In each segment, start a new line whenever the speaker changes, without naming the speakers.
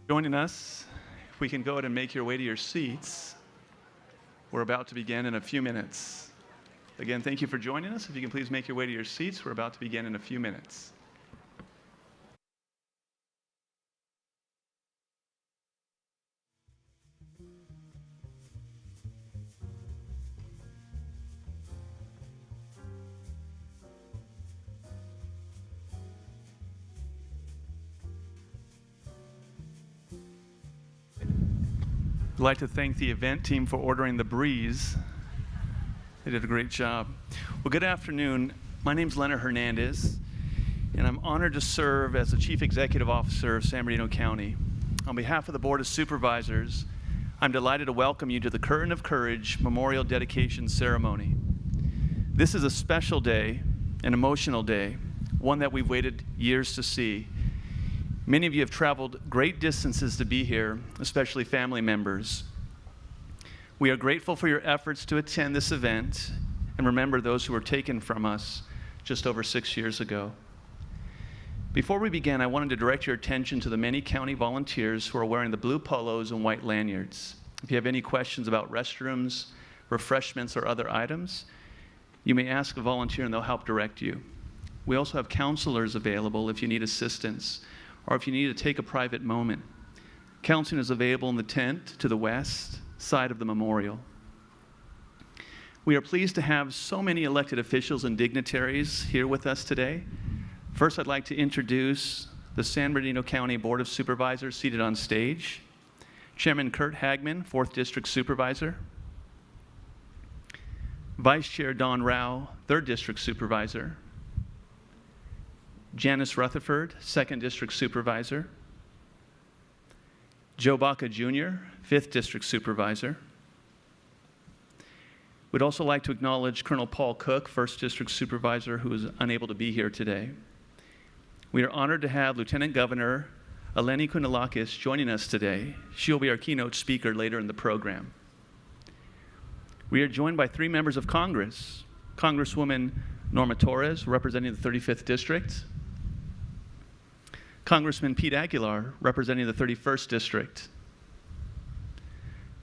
Joining us. If we can go ahead and make your way to your seats. We're about to begin in a few minutes. Again, thank you for joining us. If you can please make your way to your seats, we're about to begin in a few minutes. I'd like to thank the event team for ordering the breeze. They did a great job. Well, good afternoon. My name's Leonard Hernandez, and I'm honored to serve as the Chief Executive Officer of San Bernardino County. On behalf of the Board of Supervisors, I'm delighted to welcome you to the Curtain of Courage Memorial Dedication Ceremony. This is a special day, an emotional day, one that we've waited years to see. Many of you have traveled great distances to be here, especially family members. We are grateful for your efforts to attend this event and remember those who were taken from us just over 6 years ago. Before we begin, I wanted to direct your attention to the many county volunteers who are wearing the blue polos and white lanyards. If you have any questions about restrooms, refreshments, or other items, you may ask a volunteer and they'll help direct you. We also have counselors available if you need assistance or if you need to take a private moment. Counseling is available in the tent to the west side of the memorial. We are pleased to have so many elected officials and dignitaries here with us today. First, I'd like to introduce the San Bernardino County Board of Supervisors seated on stage. Chairman Kurt Hagman, 4th District Supervisor. Vice Chair Don Rao, 3rd District Supervisor. Janice Rutherford, 2nd District Supervisor. Joe Baca Jr., 5th District Supervisor. We'd also like to acknowledge Colonel Paul Cook, 1st District Supervisor, who is unable to be here today. We are honored to have Lieutenant Governor Eleni Kounalakis joining us today. She will be our keynote speaker later in the program. We are joined by 3 members of Congress. Congresswoman Norma Torres, representing the 35th District. Congressman Pete Aguilar, representing the 31st District.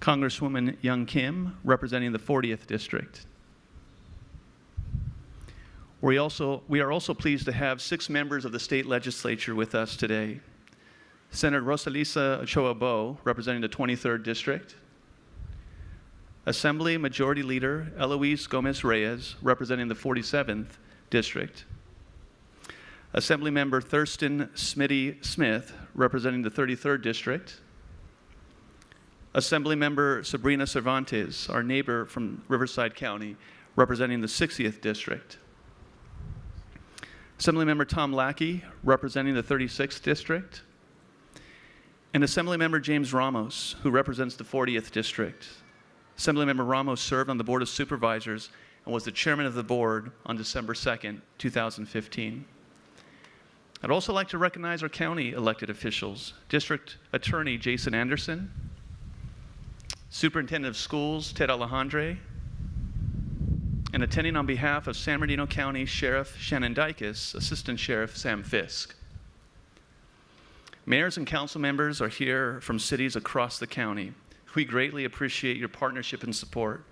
Congresswoman Young Kim, representing the 40th District. We are also pleased to have 6 members of the state legislature with us today. Senator Rosalisa Ochoa-Bo, representing the 23rd District. Assembly Majority Leader Eloise Gomez-Reyes, representing the 47th District. Assemblymember Thurston Smitty Smith, representing the 33rd District. Assemblymember Sabrina Cervantes, our neighbor from Riverside County, representing the 60th District. Assemblymember Tom Lackey, representing the 36th District. And Assemblymember James Ramos, who represents the 40th District. Assemblymember Ramos served on the Board of Supervisors and was the chairman of the board on December 2nd, 2015. I'd also like to recognize our county elected officials, District Attorney Jason Anderson, Superintendent of Schools Ted Alejandre, and attending on behalf of San Bernardino County Sheriff Shannon Dykes, Assistant Sheriff Sam Fisk. Mayors and council members are here from cities across the county. We greatly appreciate your partnership and support.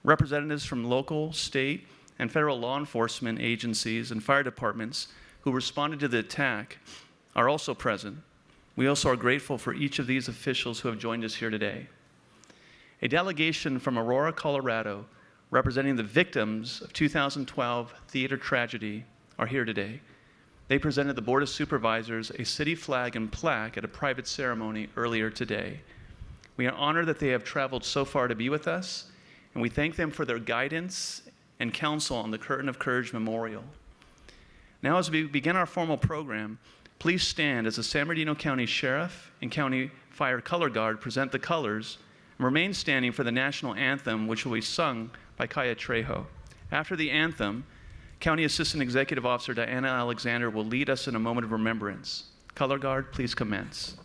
Representatives from local, state, and federal law enforcement agencies and fire departments who responded to the attack are also present. We also are grateful for each of these officials who have joined us here today. A delegation from Aurora, Colorado, representing the victims of 2012 theater tragedy, are here today. They presented the Board of Supervisors a city flag and plaque at a private ceremony earlier today. We are honored that they have traveled so far to be with us, and we thank them for their guidance and counsel on the Curtain of Courage Memorial. Now, as we begin our formal program, please stand as the San Bernardino County Sheriff and County Fire Color Guard present the colors and remain standing for the national anthem, which will be sung by Kaya Trejo. After the anthem, County Assistant Executive Officer Diana Alexander will lead us in a moment of remembrance. Color Guard, please commence.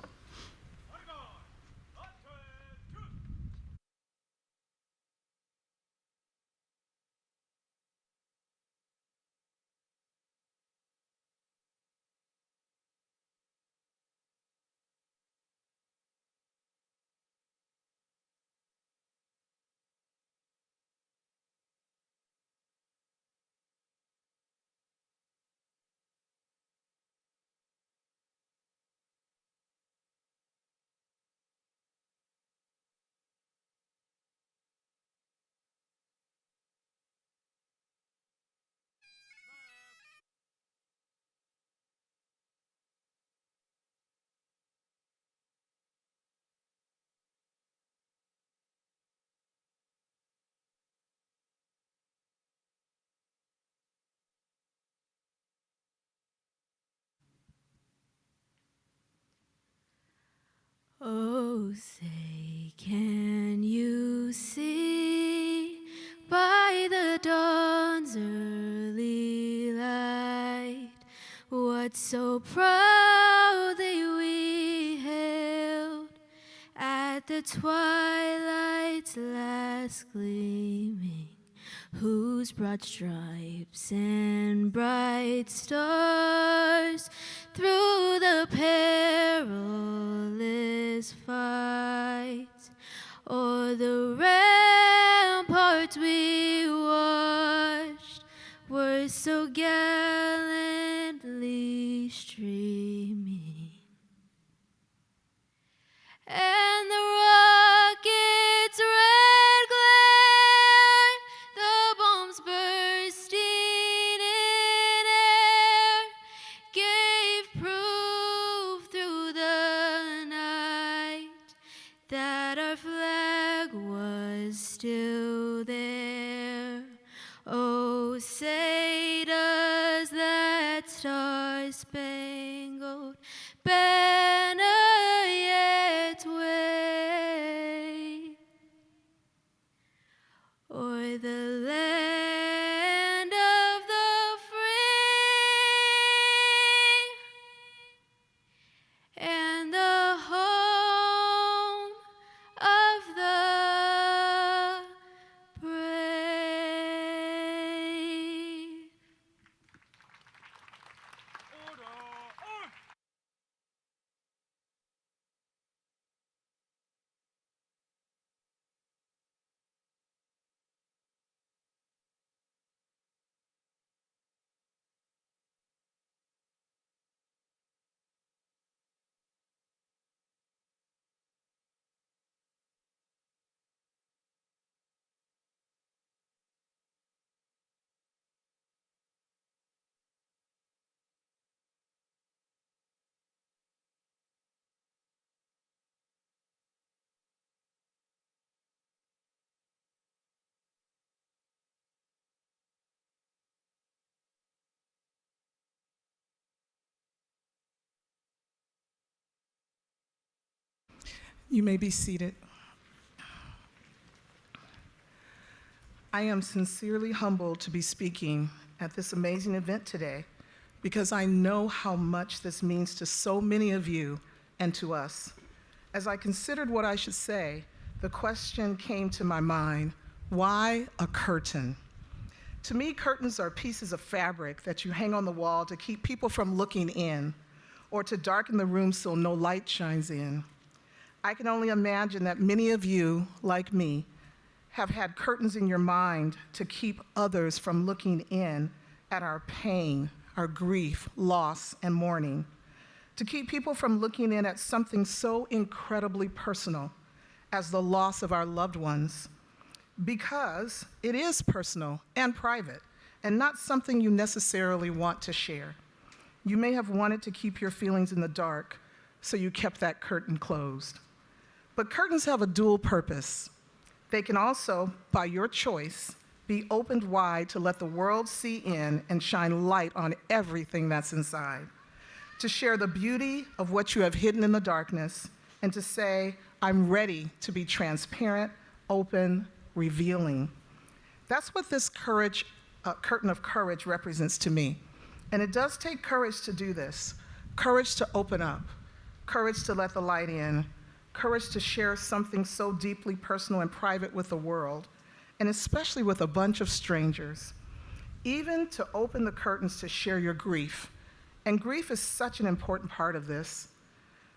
Say, can you see by the dawn's early light what so proudly we hailed at the twilight's last gleaming, whose broad stripes and bright stars through the perilous fight o'er the ramparts we watched were so gallantly streaming, and the rocket's red glare, the bombs bursting in air, gave proof through the night that our flag was still there. Oh, say does that star-spangled banner yet wave o'er the land of the free and the home of the brave.
You may be seated. I am sincerely humbled to be speaking at this amazing event today because I know how much this means to so many of you and to us. As I considered what I should say, the question came to my mind, why a curtain? To me, curtains are pieces of fabric that you hang on the wall to keep people from looking in or to darken the room so no light shines in. I can only imagine that many of you, like me, have had curtains in your mind to keep others from looking in at our pain, our grief, loss, and mourning, to keep people from looking in at something so incredibly personal as the loss of our loved ones, because it is personal and private and not something you necessarily want to share. You may have wanted to keep your feelings in the dark, so you kept that curtain closed. But curtains have a dual purpose. They can also, by your choice, be opened wide to let the world see in and shine light on everything that's inside, to share the beauty of what you have hidden in the darkness, and to say, I'm ready to be transparent, open, revealing. That's what this curtain of courage represents to me. And it does take courage to do this, courage to open up, courage to let the light in, courage to share something so deeply personal and private with the world, and especially with a bunch of strangers. Even to open the curtains to share your grief. And grief is such an important part of this.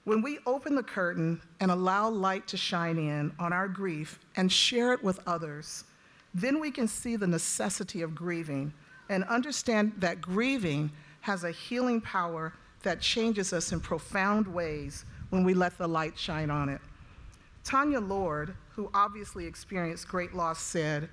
When we open the curtain and allow light to shine in on our grief and share it with others, then we can see the necessity of grieving and understand that grieving has a healing power that changes us in profound ways when we let the light shine on it. Tanya Lord, who obviously experienced great loss, said,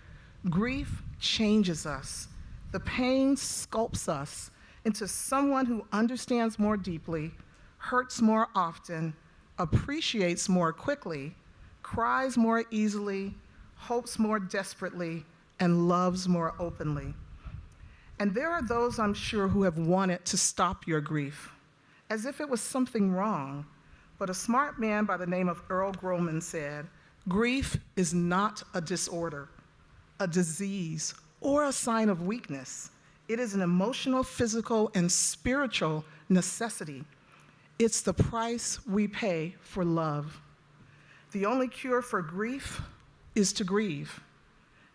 "Grief changes us. The pain sculpts us into someone who understands more deeply, hurts more often, appreciates more quickly, cries more easily, hopes more desperately, and loves more openly." And there are those, I'm sure, who have wanted to stop your grief, as if it was something wrong. but a smart man by the name of Earl Groman said, "Grief is not a disorder, a disease, or a sign of weakness. It is an emotional, physical, and spiritual necessity. It's the price we pay for love. The only cure for grief is to grieve."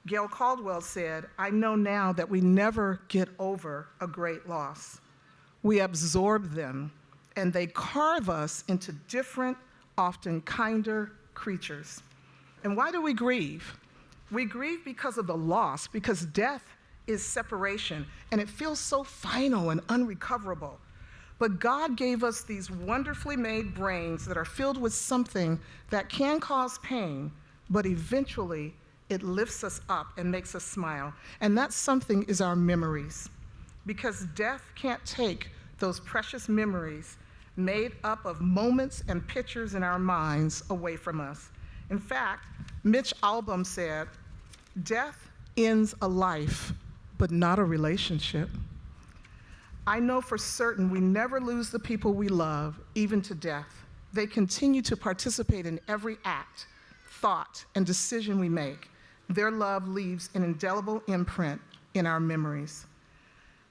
Gail Caldwell said, "I know now that we never get over a great loss. We absorb them, and they carve us into different, often kinder creatures." And why do we grieve? We grieve because of the loss, because death is separation, and it feels so final and unrecoverable. But God gave us these wonderfully made brains that are filled with something that can cause pain, but eventually it lifts us up and makes us smile. And that something is our memories, because death can't take those precious memories made up of moments and pictures in our minds away from us. In fact, Mitch Albom said, "Death ends a life, but not a relationship." I know for certain we never lose the people we love, even to death. They continue to participate in every act, thought, and decision we make. Their love leaves an indelible imprint in our memories.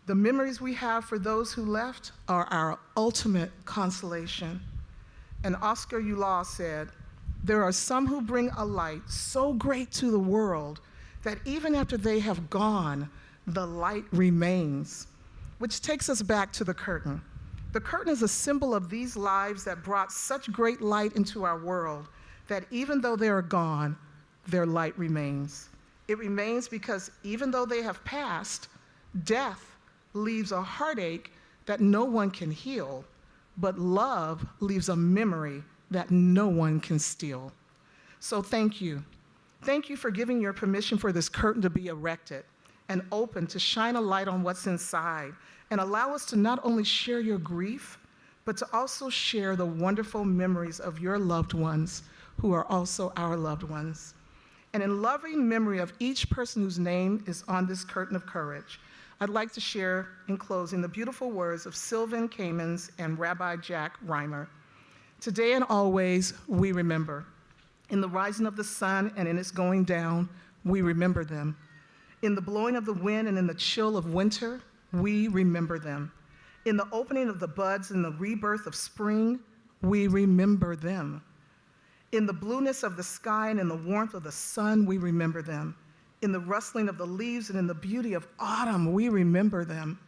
The memories we have for those who left are our ultimate consolation. And Oscar Eulal said, "There are some who bring a light so great to the world that even after they have gone, the light remains." Which takes us back to the curtain. The curtain is a symbol of these lives that brought such great light into our world that even though they are gone, their light remains. It remains because even though they have passed, death leaves a heartache that no one can heal, but love leaves a memory that no one can steal. So thank you. Thank you for giving your permission for this curtain to be erected and open to shine a light on what's inside and allow us to not only share your grief, but to also share the wonderful memories of your loved ones who are also our loved ones. And in loving memory of each person whose name is on this curtain of courage, I'd like to share in closing the beautiful words of Sylvan Kamens and Rabbi Jack Reimer. "Today and always we remember. In the rising of the sun and in its going down, we remember them. In the blowing of the wind and in the chill of winter, we remember them. In the opening of the buds and the rebirth of spring, we remember them. In the blueness of the sky and in the warmth of the sun, we remember them. In the rustling of the leaves and in the beauty of autumn, we remember them.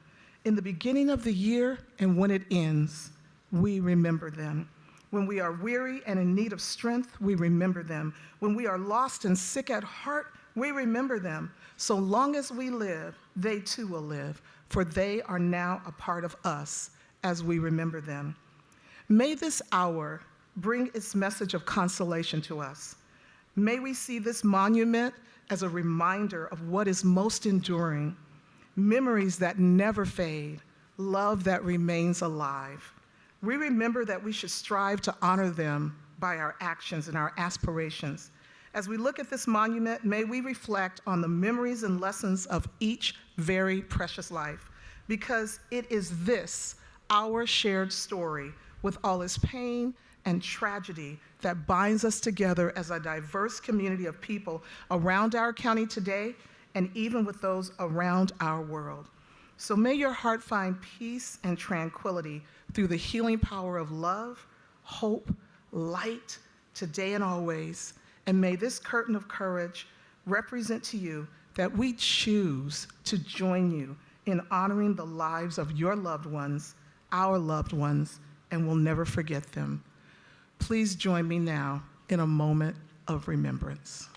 In the beginning of the year and when it ends, we remember them. When we are weary and in need of strength, we remember them. When we are lost and sick at heart, we remember them. So long as we live, they too will live, for they are now a part of us as we remember them." May this hour bring its message of consolation to us. May we see this monument as a reminder of what is most enduring, memories that never fade, love that remains alive. We remember that we should strive to honor them by our actions and our aspirations. As we look at this monument, may we reflect on the memories and lessons of each very precious life, because it is this, our shared story, with all its pain and tragedy, that binds us together as a diverse community of people around our county today and even with those around our world. So may your heart find peace and tranquility through the healing power of love, hope, light, today and always. And may this curtain of courage represent to you that we choose to join you in honoring the lives of your loved ones, our loved ones, and we'll never forget them. Please join me now in a moment of remembrance.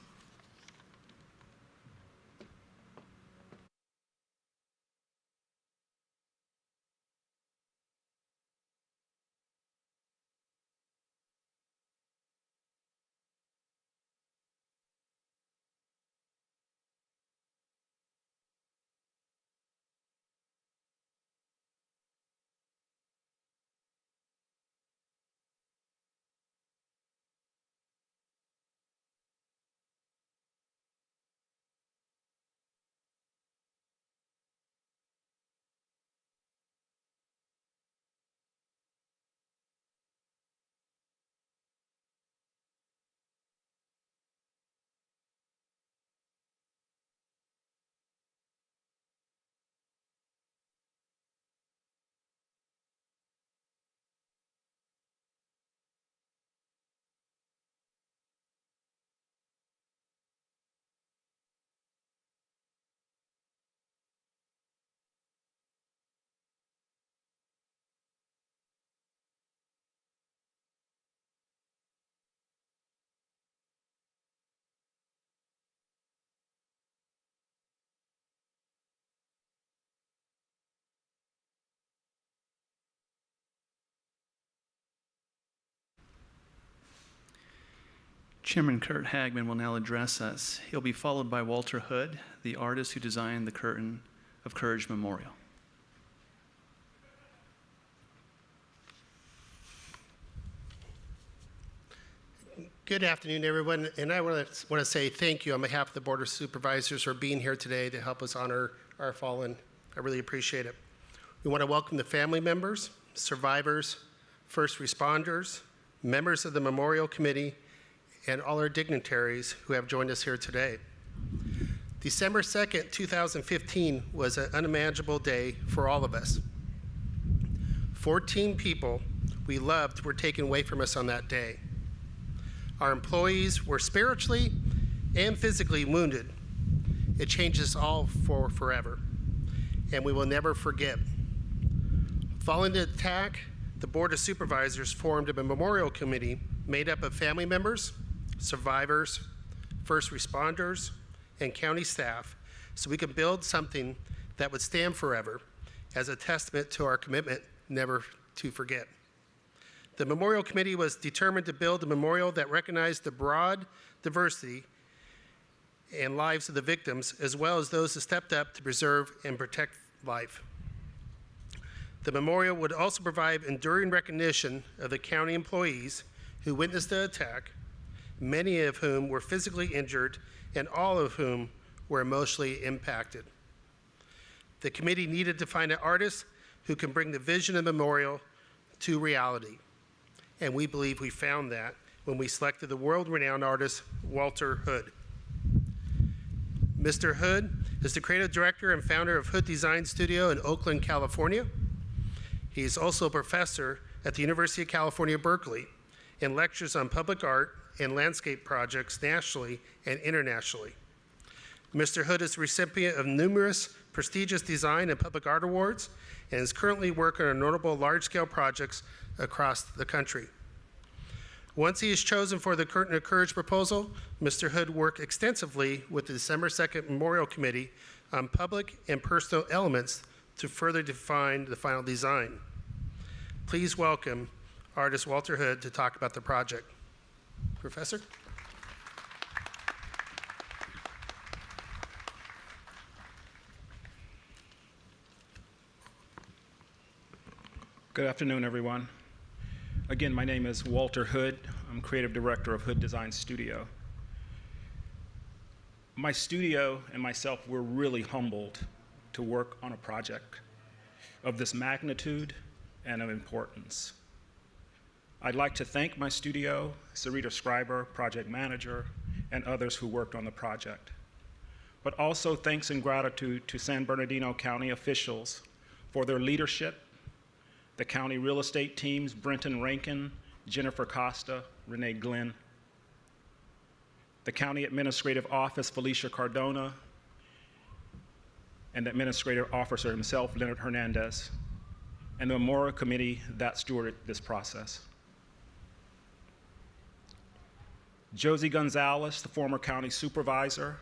Chairman Kurt Hagman will now address us. He'll be followed by Walter Hood, the artist who designed the Curtain of Courage Memorial.
Good afternoon, everyone, and I want to say thank you on behalf of the Board of Supervisors for being here today to help us honor our fallen. I really appreciate it. We want to welcome the family members, survivors, first responders, members of the Memorial Committee, and all our dignitaries who have joined us here today. December 2nd, 2015 was an unimaginable day for all of us. 14 people we loved were taken away from us on that day. Our employees were spiritually and physically wounded. It changed us all for forever, and we will never forget. Following the attack, the Board of Supervisors formed a memorial committee made up of family members, survivors, first responders, and county staff so we could build something that would stand forever as a testament to our commitment never to forget. The Memorial Committee was determined to build a memorial that recognized the broad diversity and lives of the victims, as well as those who stepped up to preserve and protect life. The memorial would also provide enduring recognition of the county employees who witnessed the attack, many of whom were physically injured and all of whom were emotionally impacted. The committee needed to find an artist who can bring the vision of the memorial to reality. And we believe we found that when we selected the world-renowned artist, Walter Hood. Mr. Hood is the creative director and founder of Hood Design Studio in Oakland, California. He is also a professor at the University of California, Berkeley, and lectures on public art and landscape projects nationally and internationally. Mr. Hood is the recipient of numerous prestigious design and public art awards and is currently working on notable large-scale projects across the country. Once he is chosen for the Curtain of Courage proposal, Mr. Hood worked extensively with the December 2nd Memorial Committee on public and personal elements to further define the final design. Please welcome artist Walter Hood to talk about the project. Professor?
Good afternoon, everyone. Again, my name is Walter Hood. I'm creative director of Hood Design Studio. My studio and myself were really humbled to work on a project of this magnitude and of importance. I'd like to thank my studio, Sarita Scriber, project manager, and others who worked on the project. But also thanks and gratitude to San Bernardino County officials for their leadership, the county real estate teams, Brenton Rankin, Jennifer Costa, Renee Glenn, the county administrative office, Felicia Cardona, and the administrative officer himself, Leonard Hernandez, and the memorial committee that stewarded this process. Josie Gonzalez, the former county supervisor,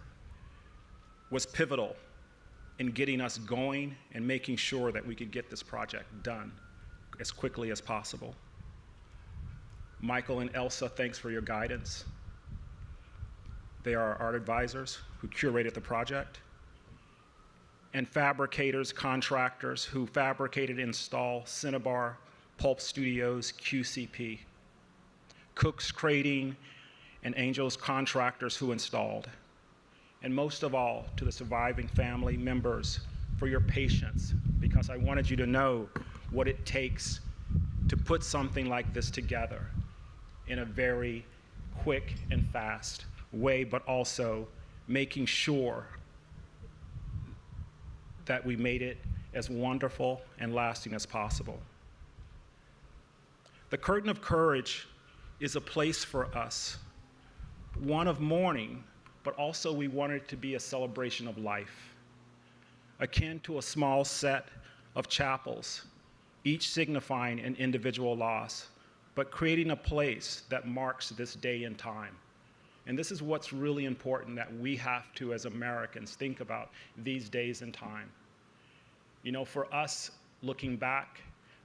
was pivotal in getting us going and making sure that we could get this project done as quickly as possible. Michael and Elsa, thanks for your guidance. They are our art advisors who curated the project. And fabricators, contractors who fabricated and installed Cinnabar, Pulp Studios, QCP. Cooks Crating and Angels contractors who installed. And most of all, to the surviving family members for your patience, because I wanted you to know what it takes to put something like this together in a very quick and fast way, but also making sure that we made it as wonderful and lasting as possible. The Curtain of Courage is a place for us, one of mourning, but also we want it to be a celebration of life, akin to a small set of chapels, each signifying an individual loss, but creating a place that marks this day and time. And this is what's really important that we have to, as Americans, think about these days and time. You know, for us, looking back,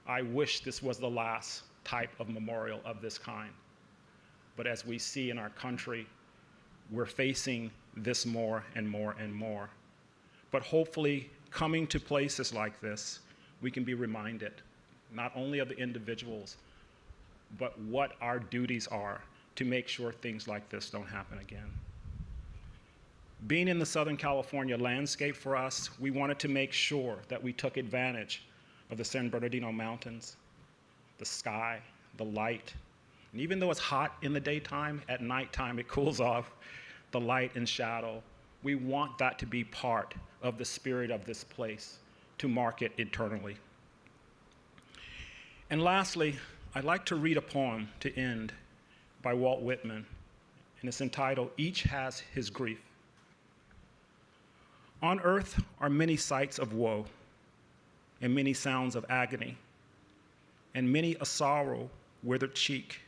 I wish this was the last type of memorial of this kind. but as we see in our country, we're facing this more and more and more. But hopefully, coming to places like this, we can be reminded not only of the individuals, but what our duties are to make sure things like this don't happen again. Being in the Southern California landscape for us, we wanted to make sure that we took advantage of the San Bernardino Mountains, the sky, the light. And even though it's hot in the daytime, at nighttime it cools off, the light and shadow. We want that to be part of the spirit of this place, to mark it eternally. And lastly, I'd like to read a poem to end by Walt Whitman, and it's entitled, "Each Has His Grief." On earth are many sights of woe, and many sounds of agony, and many a sorrow withered cheek,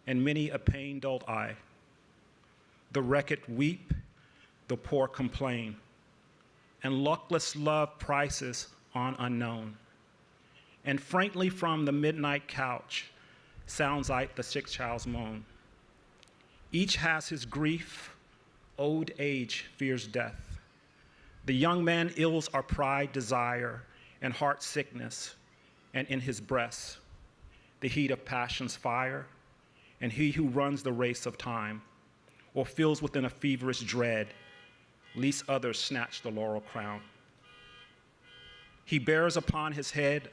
and many a pain-dulled eye. The wrecked weep, the poor complain, and luckless love prices on unknown. And frankly from the midnight couch sounds like the sick child's moan. Each has his grief, old age fears death. The young man ills are pride, desire, and heart sickness, and in his breast the heat of passion's fire, and he who runs the race of time, or feels within a feverish dread, lest others snatch the laurel crown. He bears upon his head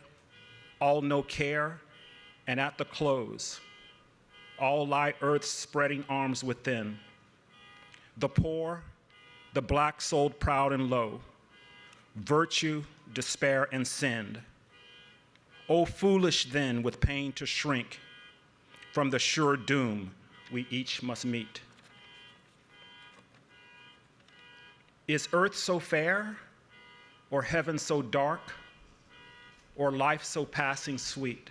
all no care, and at the close, all lie earth's spreading arms within. The poor, the black-souled proud and low, virtue, despair, and sin. O foolish then with pain to shrink from the sure doom we each must meet. Is earth so fair, or heaven so dark, or life so passing sweet?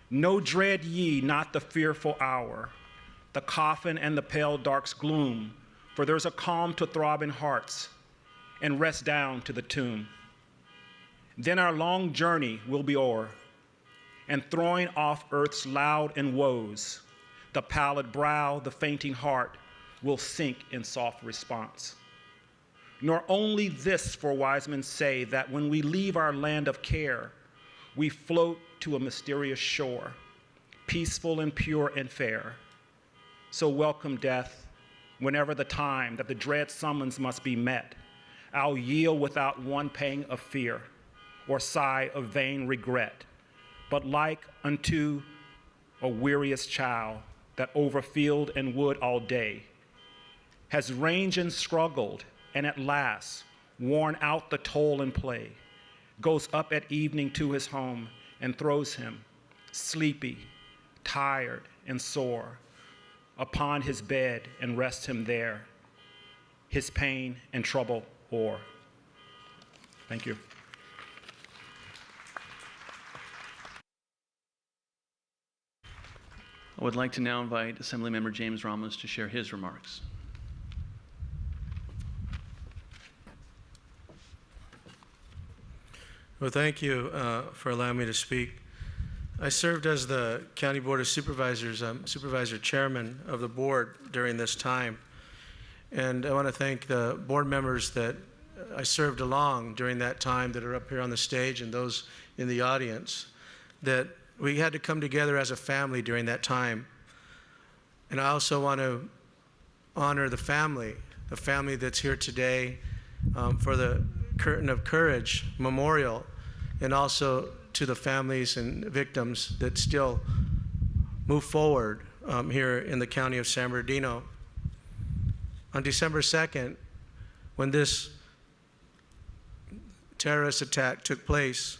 No dread ye not the fearful hour, the coffin and the pale dark's gloom, for there's a calm to throbbing hearts and rest down to the tomb. Then our long journey will be o'er, and throwing off earth's loud and woes, the pallid brow, the fainting heart will sink in soft response. Nor only this, for wise men say, that when we leave our land of care, we float to a mysterious shore, peaceful and pure and fair. So welcome death, whenever the time that the dread summons must be met. I'll yield without one pang of fear or sigh of vain regret, but like unto a weariest child that over field and wood all day has ranged and struggled, and at last, worn out the toil and play, goes up at evening to his home and throws him, sleepy, tired, and sore, upon his bed and rests him there, his pain and trouble o'er. Thank you.
I would like to now invite Assemblymember James Ramos to share his remarks.
Well, thank you for allowing me to speak. I served as the County Board of Supervisors, Supervisor Chairman of the board during this time. And I want to thank the board members that I served along during that time that are up here on the stage and those in the audience, that we had to come together as a family during that time. And I also want to honor the family that's here today for the Curtain of Courage Memorial, and also to the families and victims that still move forward here in the county of San Bernardino. On December 2nd, when this terrorist attack took place,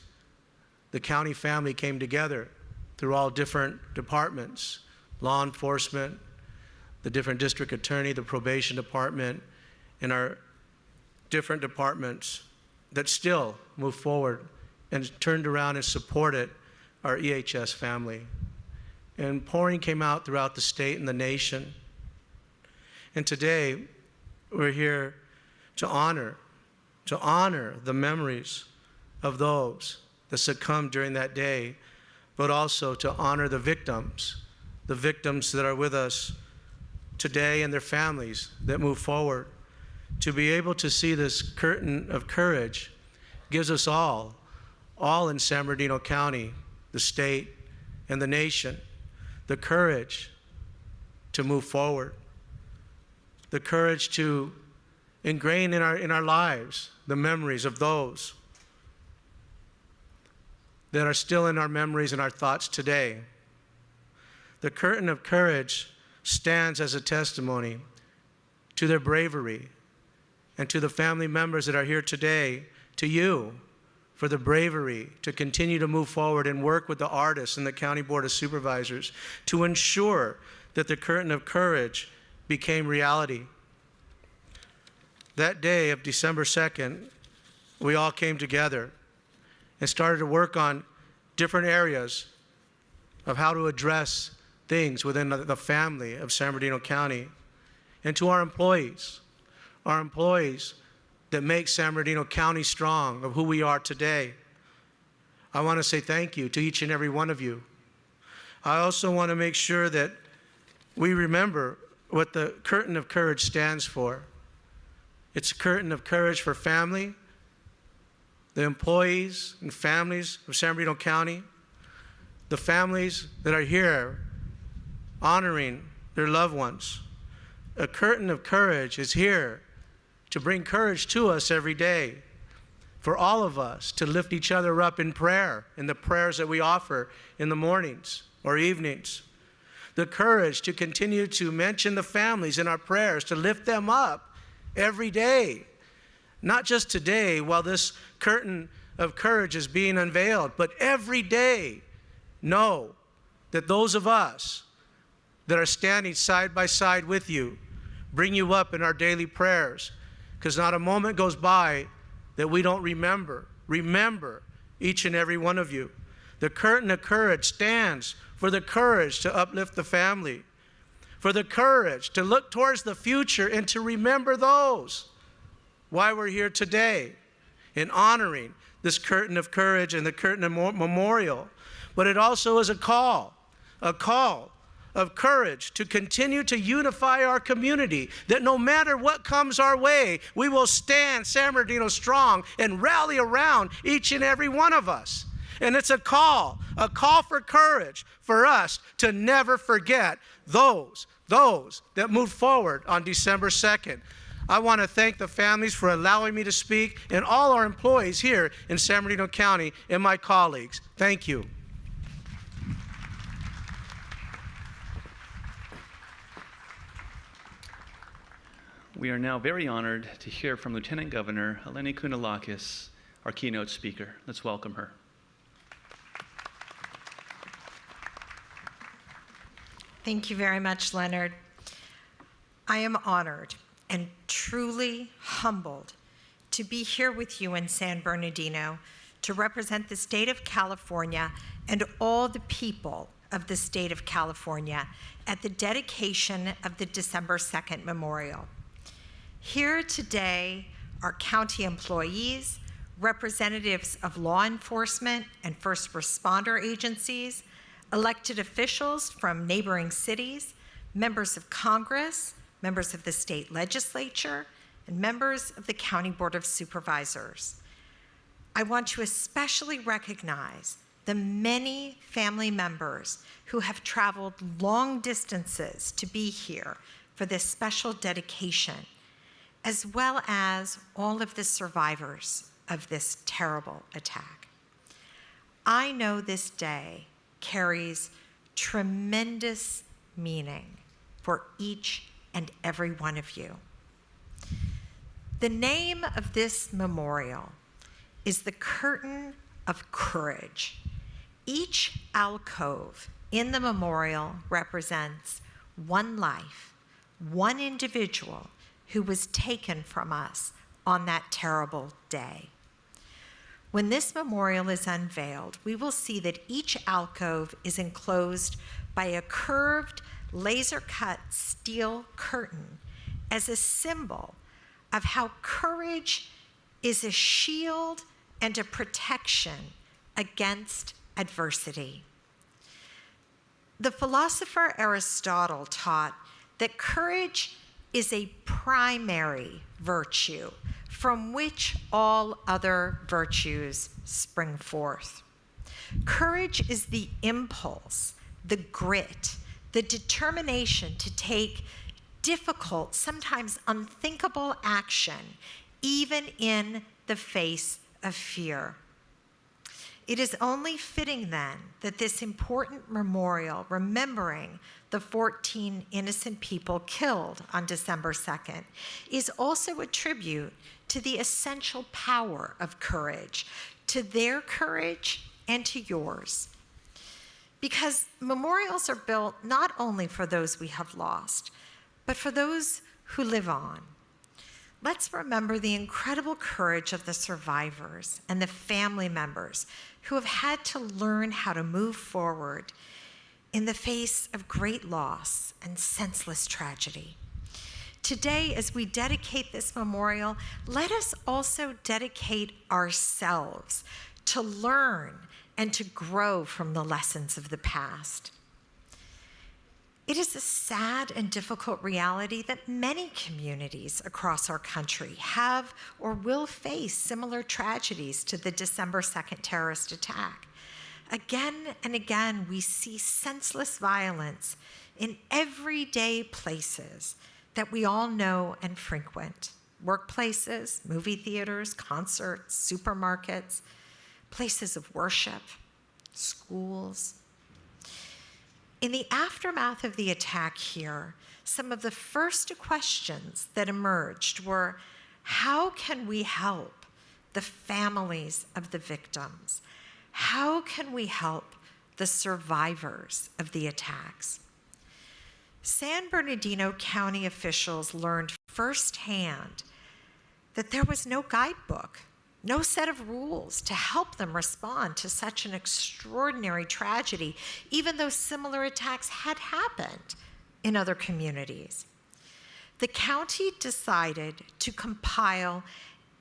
the county family came together through all different departments, law enforcement, the different district attorney, the probation department, and our different departments that still move forward and turned around and supported our EHS family. And pouring came out throughout the state and the nation. And today, we're here to honor the memories of those that succumbed during that day, but also to honor the victims the victims that are with us today and their families that move forward. To be able to see this curtain of courage gives us all in San Bernardino County, the state, and the nation, the courage to move forward, the courage to ingrain in our lives the memories of those that are still in our memories and our thoughts today. The curtain of courage stands as a testimony to their bravery, and to the family members that are here today, to you, for the bravery to continue to move forward and work with the artists and the County Board of Supervisors to ensure that the curtain of courage became reality. That day of December 2nd, we all came together and started to work on different areas of how to address things within the family of San Bernardino County. And to our employees that make San Bernardino County strong, of who we are today, I want to say thank you to each and every one of you. I also want to make sure that we remember what the curtain of courage stands for. It's a curtain of courage for family, the employees and families of San Bernardino County, the families that are here honoring their loved ones. A curtain of courage is here to bring courage to us every day, for all of us to lift each other up in prayer, in the prayers that we offer in the mornings or evenings. The courage to continue to mention the families in our prayers, to lift them up every day. Not just today while this curtain of courage is being unveiled, but every day know that those of us that are standing side by side with you bring you up in our daily prayers, because not a moment goes by that we don't remember each and every one of you. The curtain of courage stands for the courage to uplift the family, for the courage to look towards the future and to remember those why we're here today in honoring this curtain of courage and the curtain of memorial. But it also is a call of courage to continue to unify our community, that no matter what comes our way, we will stand San Bernardino strong and rally around each and every one of us. And it's a call for courage for us to never forget those that moved forward on December 2nd. I want to thank the families for allowing me to speak, and all our employees here in San Bernardino County and my colleagues. Thank you.
We are now very honored to hear from Lieutenant Governor Eleni Kounalakis, our keynote speaker. Let's welcome her.
Thank you very much, Leonard. I am honored and truly humbled to be here with you in San Bernardino to represent the state of California and all the people of the state of California at the dedication of the December 2nd Memorial. Here today are county employees, representatives of law enforcement and first responder agencies, elected officials from neighboring cities, members of Congress, members of the state legislature, and members of the County Board of Supervisors. I want to especially recognize the many family members who have traveled long distances to be here for this special dedication, as well as all of the survivors of this terrible attack. I know this day carries tremendous meaning for each and every one of you. The name of this memorial is the Curtain of Courage. Each alcove in the memorial represents one life, one individual who was taken from us on that terrible day. When this memorial is unveiled, we will see that each alcove is enclosed by a curved, laser-cut steel curtain as a symbol of how courage is a shield and a protection against adversity. The philosopher Aristotle taught that courage is a primary virtue from which all other virtues spring forth. Courage is the impulse, the grit, the determination to take difficult, sometimes unthinkable action, even in the face of fear. It is only fitting then that this important memorial remembering the 14 innocent people killed on December 2nd is also a tribute to the essential power of courage, to their courage and to yours. Because memorials are built not only for those we have lost, but for those who live on. Let's remember the incredible courage of the survivors and the family members who have had to learn how to move forward in the face of great loss and senseless tragedy. Today, as we dedicate this memorial, let us also dedicate ourselves to learn and to grow from the lessons of the past. It is a sad and difficult reality that many communities across our country have or will face similar tragedies to the December 2nd terrorist attack. Again and again, we see senseless violence in everyday places that we all know and frequent. Workplaces, movie theaters, concerts, supermarkets, places of worship, schools. In the aftermath of the attack here, some of the first questions that emerged were, how can we help the families of the victims? How can we help the survivors of the attacks? San Bernardino County officials learned firsthand that there was no guidebook, no set of rules to help them respond to such an extraordinary tragedy, even though similar attacks had happened in other communities. The county decided to compile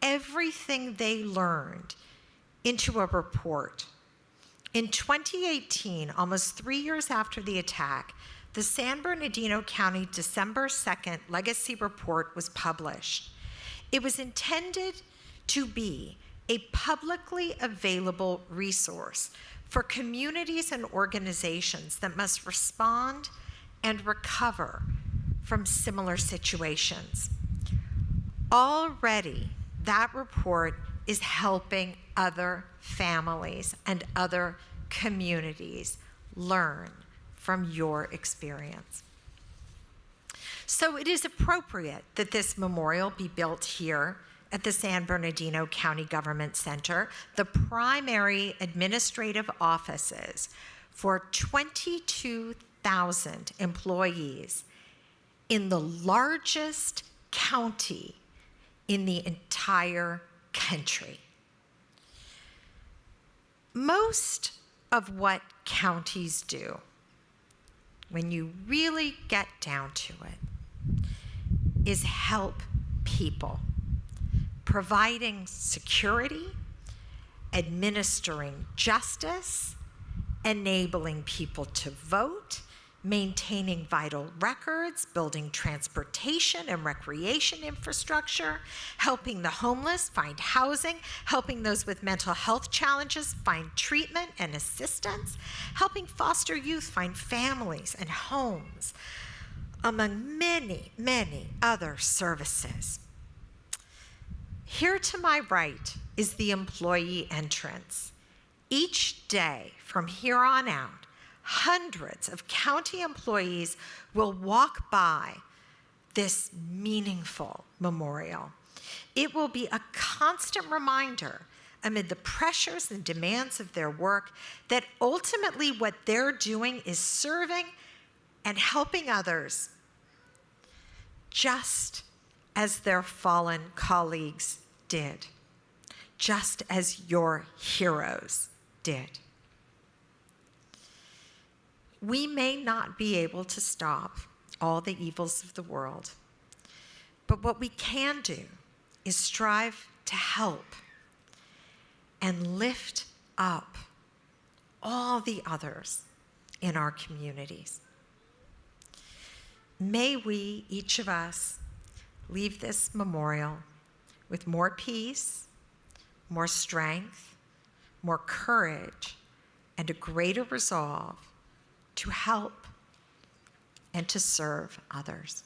everything they learned into a report. In 2018, almost 3 years after the attack, the San Bernardino County December 2nd Legacy Report was published. It was intended to be a publicly available resource for communities and organizations that must respond and recover from similar situations. Already, that report is helping other families and other communities learn from your experience. So it is appropriate that this memorial be built here at the San Bernardino County Government Center, the primary administrative offices for 22,000 employees in the largest county in the entire country. Most of what counties do, when you really get down to it, is help people, providing security, administering justice, enabling people to vote, maintaining vital records, building transportation and recreation infrastructure, helping the homeless find housing, helping those with mental health challenges find treatment and assistance, helping foster youth find families and homes, among many, many other services. Here to my right is the employee entrance. Each day from here on out, hundreds of county employees will walk by this meaningful memorial. It will be a constant reminder amid the pressures and demands of their work that ultimately what they're doing is serving and helping others, just as their fallen colleagues did, just as your heroes did. We may not be able to stop all the evils of the world, but what we can do is strive to help and lift up all the others in our communities. May we, each of us, leave this memorial with more peace, more strength, more courage, and a greater resolve to help and to serve others.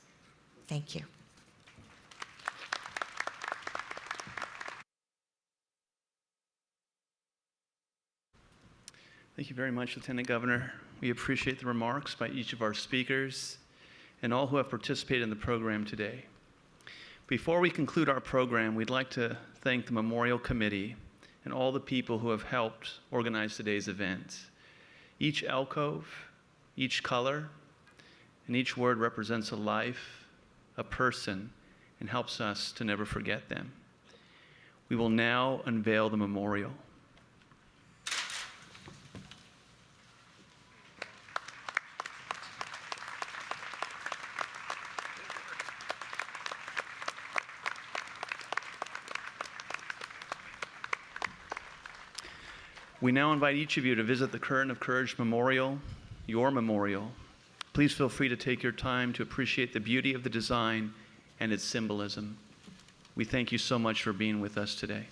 Thank you.
Thank you very much, Lieutenant Governor. We appreciate the remarks by each of our speakers and all who have participated in the program today. Before we conclude our program, we'd like to thank the Memorial Committee and all the people who have helped organize today's event. Each alcove, each color, and each word represents a life, a person, and helps us to never forget them. We will now unveil the memorial. We now invite each of you to visit the Curtain of Courage Memorial, your memorial. Please feel free to take your time to appreciate the beauty of the design and its symbolism. We thank you so much for being with us today.